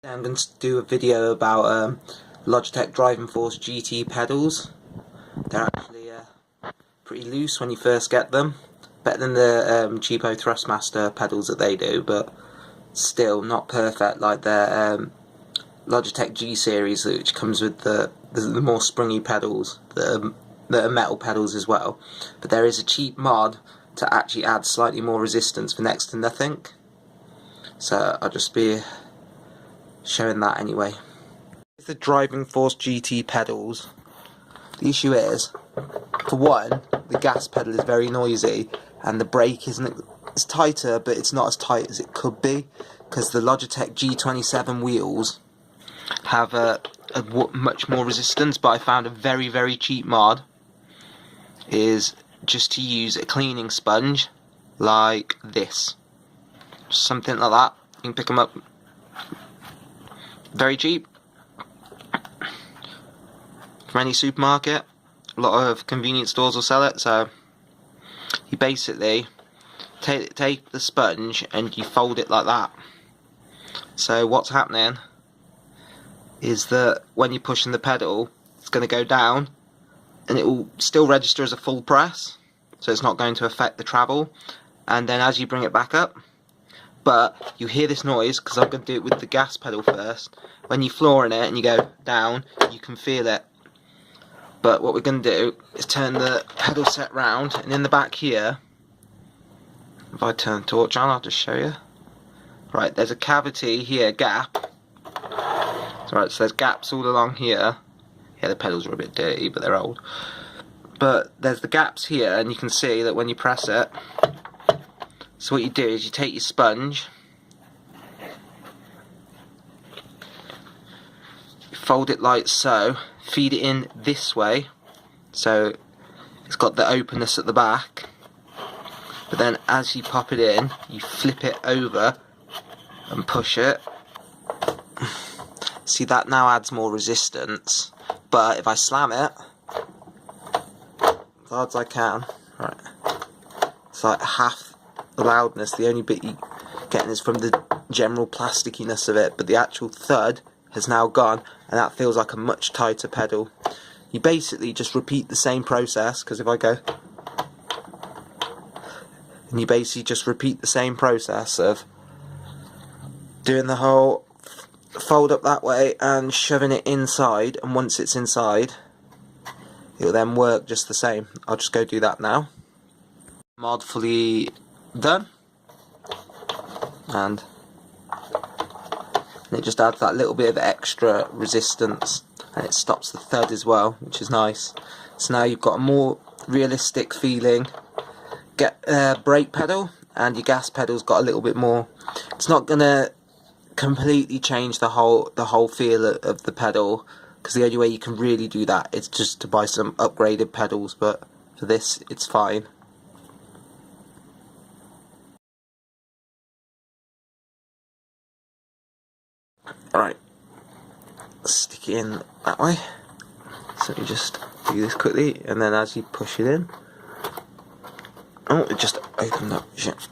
I'm going to do a video about Logitech Driving Force GT pedals. They're actually pretty loose when you first get them. Better than the cheapo Thrustmaster pedals that they do, but still not perfect like their Logitech G series, which comes with the more springy pedals that are metal pedals as well. But there is a cheap mod to actually add slightly more resistance for next to nothing. So I'll just be showing that anyway. With the Driving Force GT pedals, the issue is, for one, the gas pedal is very noisy and the brake isn't, it's tighter, but it's not as tight as it could be, because the Logitech G27 wheels have much more resistance. But I found a very cheap mod is just to use a cleaning sponge like this, something like that. You can pick them up very cheap from any supermarket. A lot of convenience stores will sell it. So you basically take the sponge and you fold it like that. So what's happening is that when you're pushing the pedal, it's going to go down and it will still register as a full press, so it's not going to affect the travel. And then as you bring it back up, but you hear this noise because I'm going to do it with the gas pedal first. When you're flooring it and you go down, you can feel it. But what we're going to do is turn the pedal set round, and in the back here, if I turn the torch on, I'll just show you. Right, there's a cavity here, gap. Right, so there's gaps all along here. Yeah, the pedals are a bit dirty, but they're old. But there's the gaps here, and you can see that when you press it. So what you do is you take your sponge, you fold it like so, feed it in this way, so it's got the openness at the back. But then as you pop it in, you flip it over and push it. See, that now adds more resistance, but if I slam it as hard as I can, right, it's like half the loudness. The only bit you're getting is from the general plasticiness of it, but the actual thud has now gone, and that feels like a much tighter pedal. You basically just repeat the same process, because if I go, and you basically just repeat the same process of doing the whole fold up that way and shoving it inside, and once it's inside it'll then work just the same. I'll just go do that now. Mod fully done, and it just adds that little bit of extra resistance, and it stops the thud as well, which is nice. So now you've got a more realistic feeling brake pedal, and your gas pedal's got a little bit more. It's not gonna completely change the whole feel of the pedal, because the only way you can really do that is just to buy some upgraded pedals, but for this it's fine. Alright, stick it in that way. So you just do this quickly, and then as you push it in, oh, it just opened up. Shit.